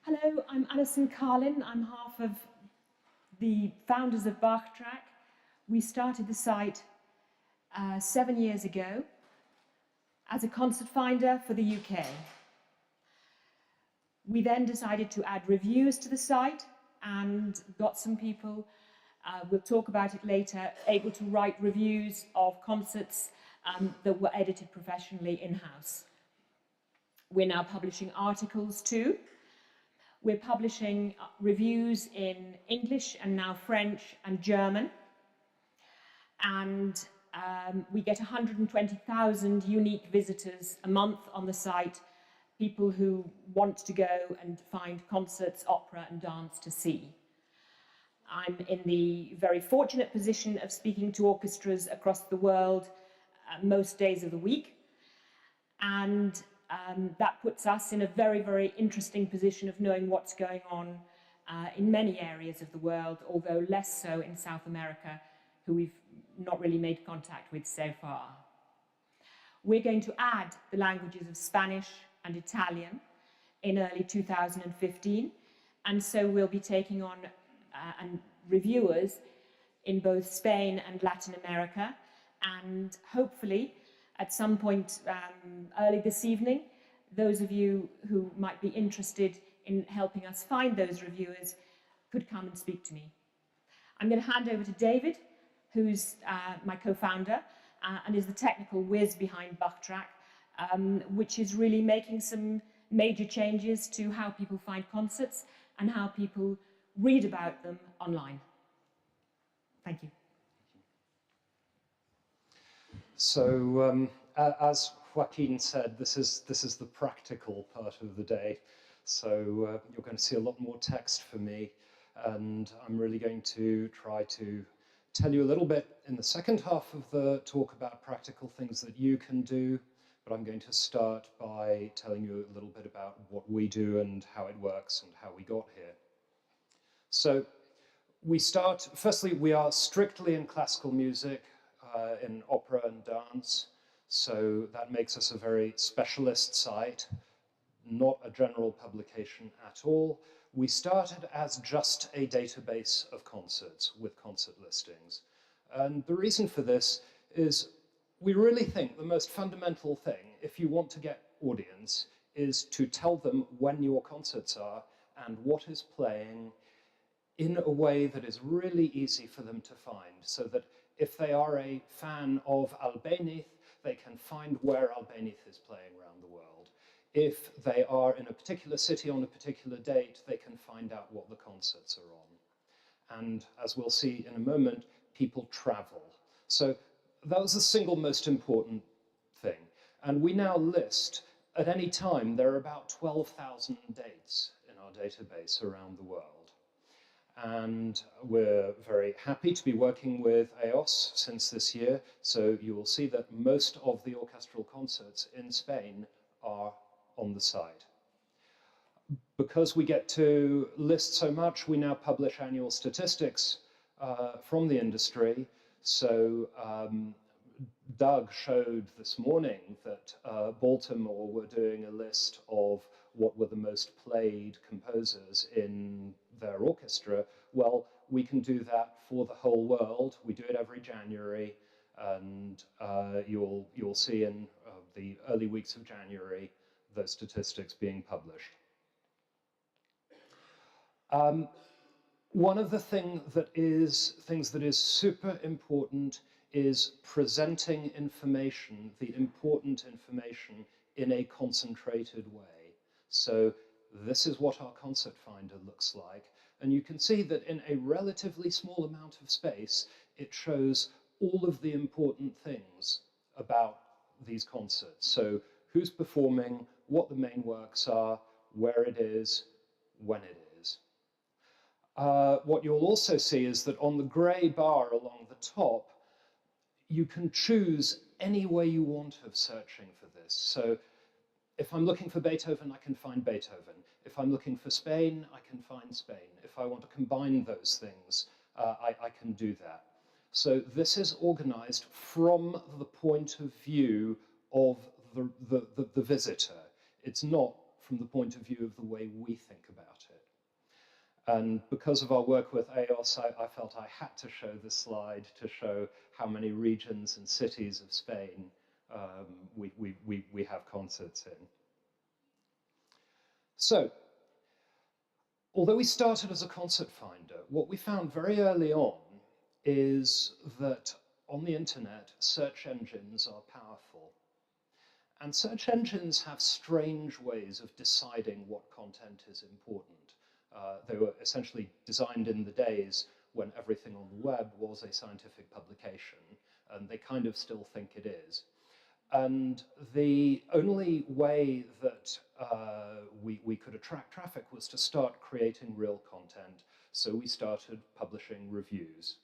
Hello, I'm Alison Karlin. I'm half of the founders of Bachtrack. We started the site 7 years ago as a concert finder for the UK. We then decided to add reviews to the site and got some people, we'll talk about it later, able to write reviews of concerts that were edited professionally in-house. We're now publishing articles too. We're publishing reviews in English and now French and German. And we get 120,000 unique visitors a month on the site, people who want to go and find concerts, opera and dance to see. I'm in the very fortunate position of speaking to orchestras across the world most days of the week. And that puts us in a very, very interesting position of knowing what's going on in many areas of the world, although less so in South America, who we've not really made contact with so far. We're going to add the languages of Spanish and Italian in early 2015, and so we'll be taking on reviewers in both Spain and Latin America, and hopefully at some point early this evening, those of you who might be interested in helping us find those reviewers could come and speak to me. I'm going to hand over to David, who's my co-founder and is the technical whiz behind Bachtrack, which is really making some major changes to how people find concerts and how people read about them online. Thank you. So, as Joaquin said, this is the practical part of the day. So you're going to see a lot more text from me, and I'm really going to try to tell you a little bit in the second half of the talk about practical things that you can do, but I'm going to start by telling you a little bit about what we do and how it works and how we got here. So we start, firstly, we are strictly in classical music, in opera and dance. So that makes us a very specialist site, not a general publication at all. We started as just a database of concerts with concert listings. And the reason for this is we really think the most fundamental thing, if you want to get audience, is to tell them when your concerts are and what is playing in a way that is really easy for them to find, so that if they are a fan of Albéniz, they can find where Albéniz is playing around the world. If they are in a particular city on a particular date, they can find out what the concerts are on. And as we'll see in a moment, people travel. So that was the single most important thing. And we now list, at any time, there are about 12,000 dates in our database around the world. And we're very happy to be working with AEOS since this year. So you will see that most of the orchestral concerts in Spain are on the site. Because we get to list so much, we now publish annual statistics from the industry. So Doug showed this morning that Baltimore were doing a list of what were the most played composers in their orchestra. Well, we can do that for the whole world. We do it every January, and you'll see in the early weeks of January those statistics being published. One of the things that is super important is presenting information, the important information, in a concentrated way. So this is what our concert finder looks like. And you can see that in a relatively small amount of space, it shows all of the important things about these concerts. So who's performing, what the main works are, where it is, when it is. What you'll also see is that on the gray bar along the top, you can choose any way you want of searching for this. So if I'm looking for Beethoven, I can find Beethoven. If I'm looking for Spain, I can find Spain. If I want to combine those things, I can do that. So this is organized from the point of view of the visitor. It's not from the point of view of the way we think about it. And because of our work with AEOS, I felt I had to show this slide to show how many regions and cities of Spain we have concerts in. So, although we started as a concert finder, what we found very early on is that on the internet, search engines are powerful. And search engines have strange ways of deciding what content is important. They were essentially designed in the days when everything on the web was a scientific publication, and they kind of still think it is. And the only way that we could attract traffic was to start creating real content. So we started publishing reviews.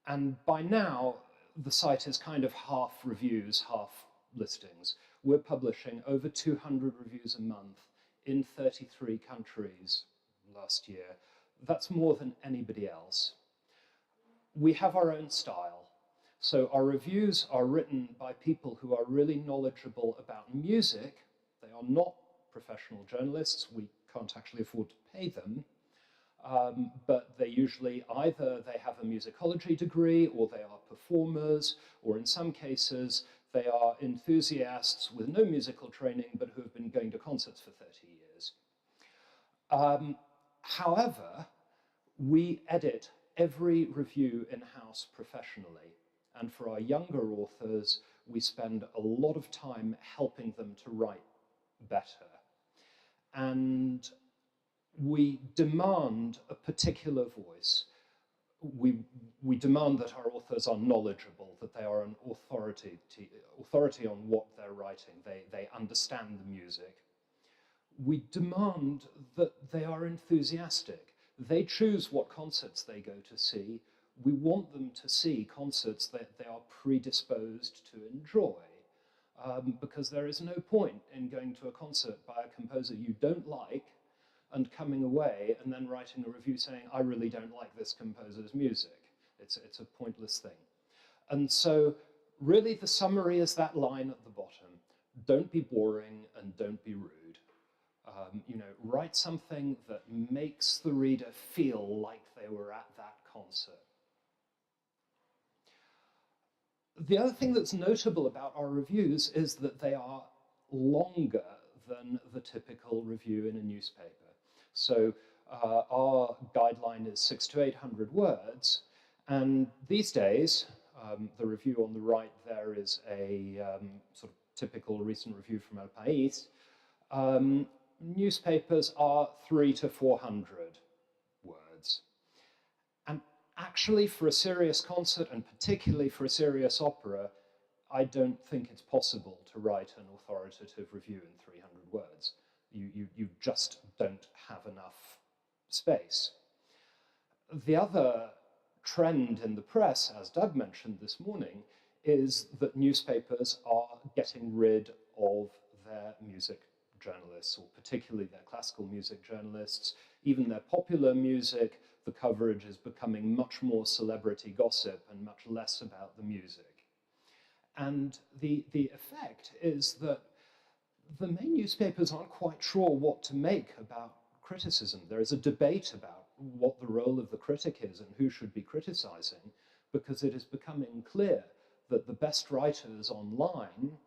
And by now, the site is kind of half reviews, half listings. We're publishing over 200 reviews a month in 33 countries last year. That's more than anybody else. We have our own style. So our reviews are written by people who are really knowledgeable about music. They are not professional journalists. We can't actually afford to pay them. But they usually either they have a musicology degree, or they are performers, or in some cases they are enthusiasts with no musical training but who have been going to concerts for 30 years. However, we edit every review in-house professionally, and for our younger authors, we spend a lot of time helping them to write better. And we demand a particular voice. We demand that our authors are knowledgeable, that they are an authority on what they're writing. They understand the music. We demand that they are enthusiastic. They choose what concerts they go to see. We want them to see concerts that they are predisposed to enjoy, because there is no point in going to a concert by a composer you don't like and coming away and then writing a review saying, I really don't like this composer's music. It's a pointless thing. And so really the summary is that line at the bottom. Don't be boring and don't be rude. Write something that makes the reader feel like they were at that concert. The other thing that's notable about our reviews is that they are longer than the typical review in a newspaper. So our guideline is 600 to 800 words, and these days, the review on the right there is a sort of typical recent review from El País. Newspapers are 300 to 400 words. And actually, for a serious concert, and particularly for a serious opera, I don't think it's possible to write an authoritative review in 300 words. You just don't have enough space. The other trend in the press, as Doug mentioned this morning, is that newspapers are getting rid of their music journalists, or particularly their classical music journalists. Even their popular music, the coverage is becoming much more celebrity gossip and much less about the music. And the effect is that the main newspapers aren't quite sure what to make about criticism. There is a debate about what the role of the critic is and who should be criticizing, because it is becoming clear that the best writers online,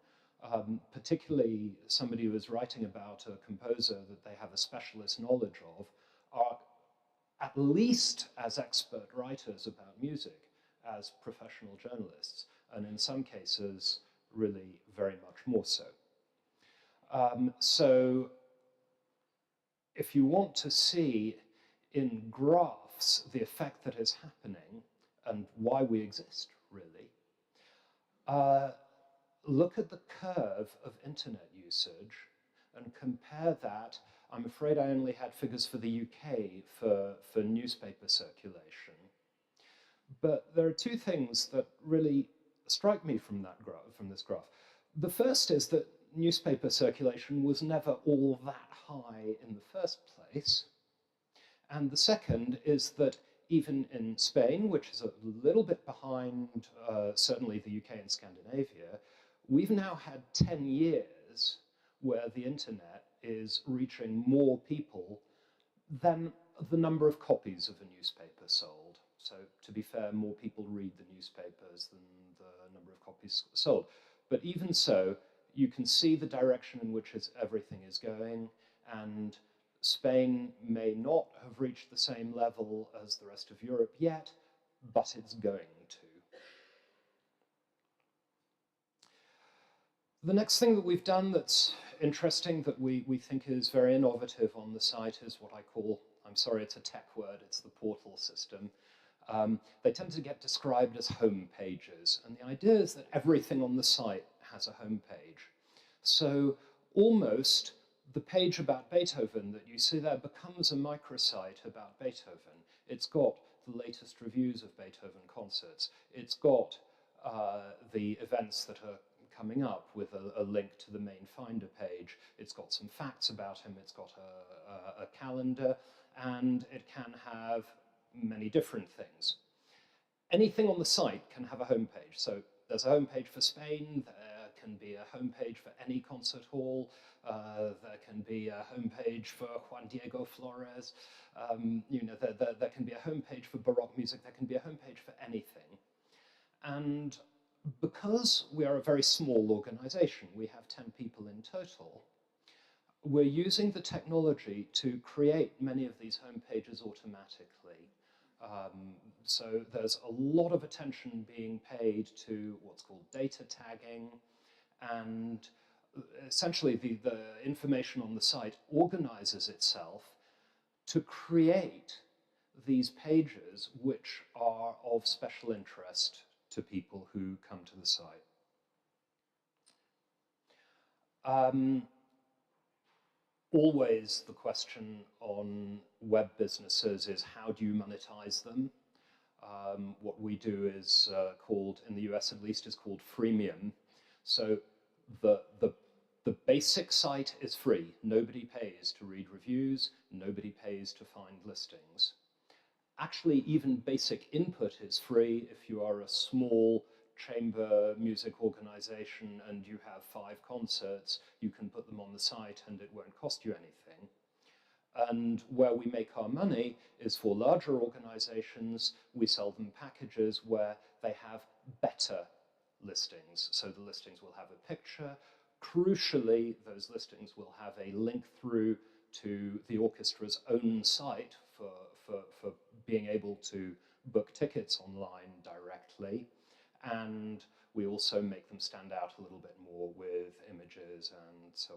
particularly somebody who is writing about a composer that they have a specialist knowledge of, are at least as expert writers about music as professional journalists, and in some cases, really very much more so. So if you want to see in graphs the effect that is happening and why we exist, really, look at the curve of internet usage and compare that. I'm afraid I only had figures for the UK for newspaper circulation. But there are two things that really strike me from this graph. The first is that newspaper circulation was never all that high in the first place. And the second is that even in Spain, which is a little bit behind certainly the UK and Scandinavia, we've now had 10 years where the internet is reaching more people than the number of copies of a newspaper sold. So to be fair, more people read the newspapers than the number of copies sold. But even so, you can see the direction in which everything is going, and Spain may not have reached the same level as the rest of Europe yet, but it's going to. The next thing that we've done that's interesting, that we think is very innovative on the site, is what I call, I'm sorry, it's a tech word, it's the portal system. They tend to get described as home pages, and the idea is that everything on the site has a home page. So almost the page about Beethoven that you see there becomes a microsite about Beethoven. It's got the latest reviews of Beethoven concerts. It's got the events that are coming up with a link to the main Finder page. It's got some facts about him. It's got a calendar, and it can have many different things. Anything on the site can have a homepage. So there's a homepage for Spain. There can be a homepage for any concert hall. There can be a homepage for Juan Diego Flores. There can be a homepage for Baroque music. There can be a homepage for anything. And because we are a very small organization, we have 10 people in total, we're using the technology to create many of these homepages automatically. So there's a lot of attention being paid to what's called data tagging, and essentially the information on the site organizes itself to create these pages which are of special interest to people who come to the site. Always the question on web businesses is, how do you monetize them? What we do is called, in the US at least, is called Freemium. So the basic site is free. Nobody pays to read reviews. Nobody pays to find listings. Actually, even basic input is free. If you are a small chamber music organization and you have 5 concerts, you can put them on the site and it won't cost you anything. And where we make our money is for larger organizations. We sell them packages where they have better listings. So the listings will have a picture. Crucially, those listings will have a link through to the orchestra's own site for being able to book tickets online directly. And we also make them stand out a little bit more with images and so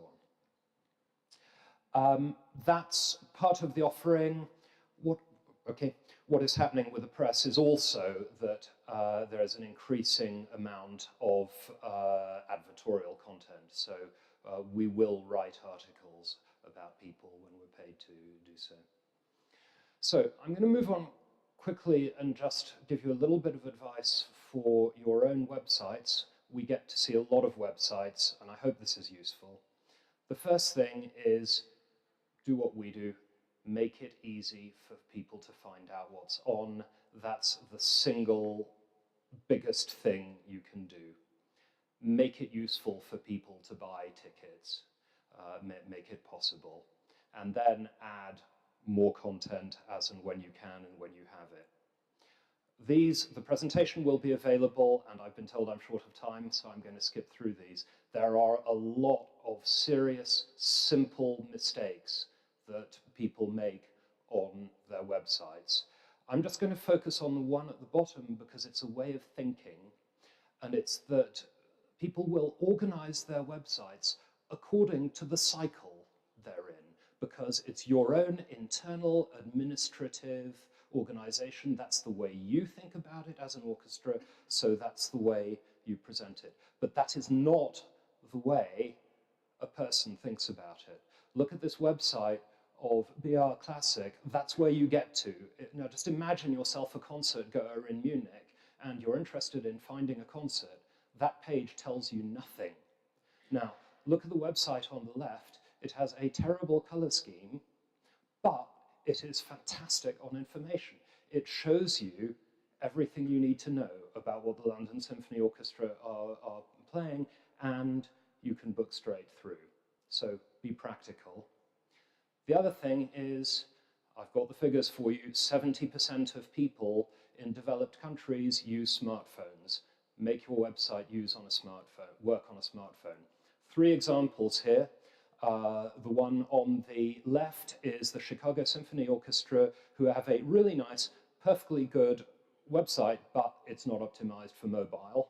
on. That's part of the offering. What is happening with the press is also that there is an increasing amount of advertorial content. So we will write articles about people when we're paid to do so. So I'm going to move on quickly and just give you a little bit of advice for your own websites. We get to see a lot of websites, and I hope this is useful. The first thing is, do what we do. Make it easy for people to find out what's on. That's the single biggest thing you can do. Make it useful for people to buy tickets. Make it possible. And then add more content as and when you can and when you have it. The presentation will be available, and I've been told I'm short of time, so I'm going to skip through these. There are a lot of serious, simple mistakes that people make on their websites. I'm just going to focus on the one at the bottom because it's a way of thinking, and it's that people will organize their websites according to the cycle they're in, because it's your own internal administrative organization. That's the way you think about it as an orchestra, so that's the way you present it. But that is not the way a person thinks about it. Look at this website of BR Classic. That's where you get to. Now just imagine yourself a concert goer in Munich and you're interested in finding a concert. That page tells you nothing. Now, look at the website on the left. It has a terrible color scheme, but it is fantastic on information. It shows you everything you need to know about what the London Symphony Orchestra are playing, and you can book straight through. So be practical. The other thing is, I've got the figures for you, 70% of people in developed countries use smartphones. Make your website work on a smartphone. 3 examples here. The one on the left is the Chicago Symphony Orchestra, who have a really nice, perfectly good website, but it's not optimized for mobile.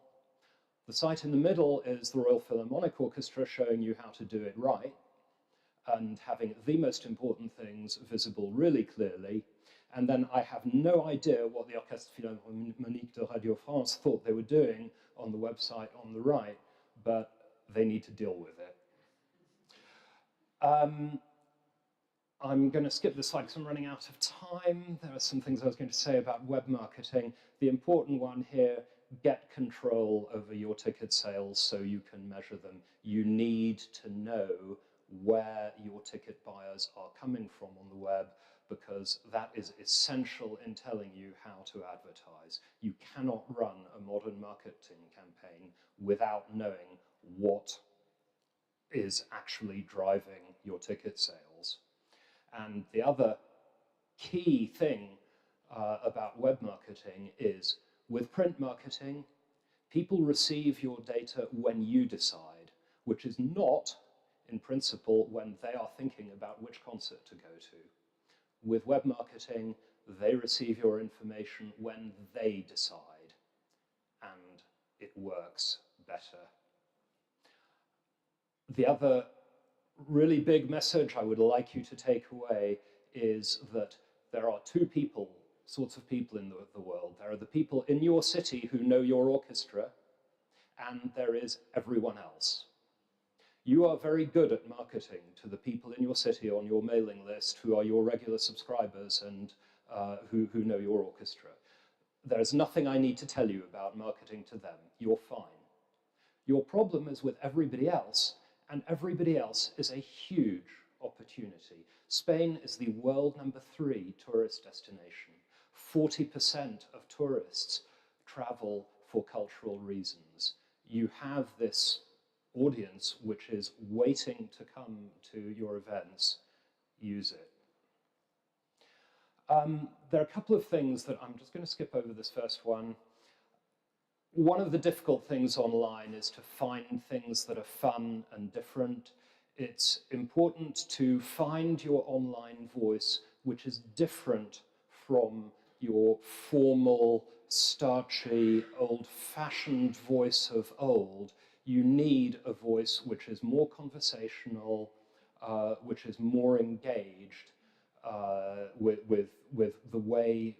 The site in the middle is the Royal Philharmonic Orchestra, showing you how to do it right and having the most important things visible really clearly. And then I have no idea what the Orchestre Philharmonique de Radio France thought they were doing on the website on the right, but they need to deal with it. I'm going to skip this slide because I'm running out of time. There are some things I was going to say about web marketing. The important one here, get control over your ticket sales so you can measure them. You need to know where your ticket buyers are coming from on the web, because that is essential in telling you how to advertise. You cannot run a modern marketing campaign without knowing what is actually driving your ticket sales. And the other key thing about web marketing is, with print marketing, people receive your data when you decide, which is not, in principle, when they are thinking about which concert to go to. With web marketing, they receive your information when they decide, and it works better. The other really big message I would like you to take away is that there are 2 sorts of people in the world. There are the people in your city who know your orchestra, and there is everyone else. You are very good at marketing to the people in your city on your mailing list who are your regular subscribers and who know your orchestra. There's nothing I need to tell you about marketing to them. You're fine. Your problem is with everybody else, and everybody else is a huge opportunity. Spain is the world #3 tourist destination. 40% of tourists travel for cultural reasons. You have this audience which is waiting to come to your events. Use it. There are a couple of things that I'm just going to skip over this first one. One of the difficult things online is to find things that are fun and different. It's important to find your online voice which is different from your formal, starchy, old-fashioned voice of old. You need a voice which is more conversational, which is more engaged with the way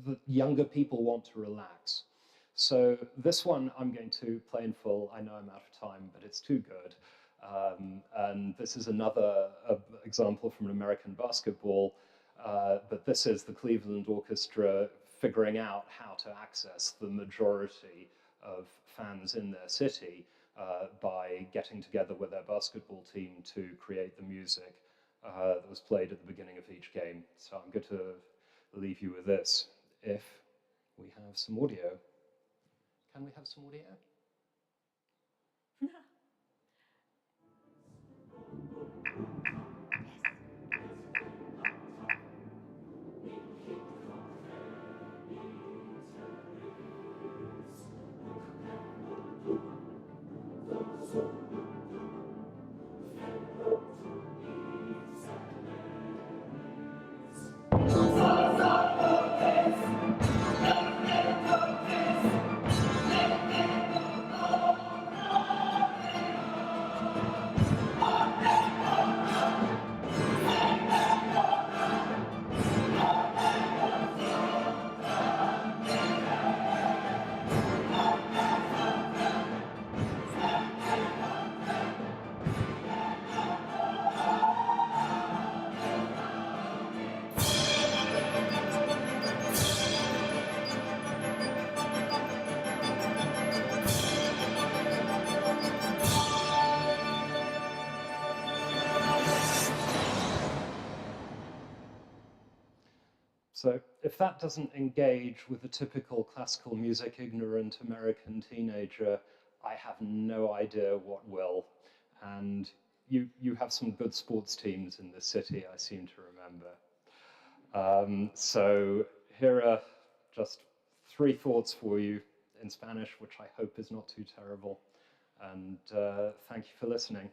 that younger people want to relax. So this one I'm going to play in full. I know I'm out of time, but it's too good. And this is another example from an American basketball, but this is the Cleveland Orchestra figuring out how to access the majority of fans in their city by getting together with their basketball team to create the music that was played at the beginning of each game. So I'm going to leave you with this. If we have some audio. Can we have some audio? So if that doesn't engage with the typical classical music ignorant American teenager, I have no idea what will. And you have some good sports teams in the city, I seem to remember. So here are just 3 thoughts for you in Spanish, which I hope is not too terrible. And thank you for listening.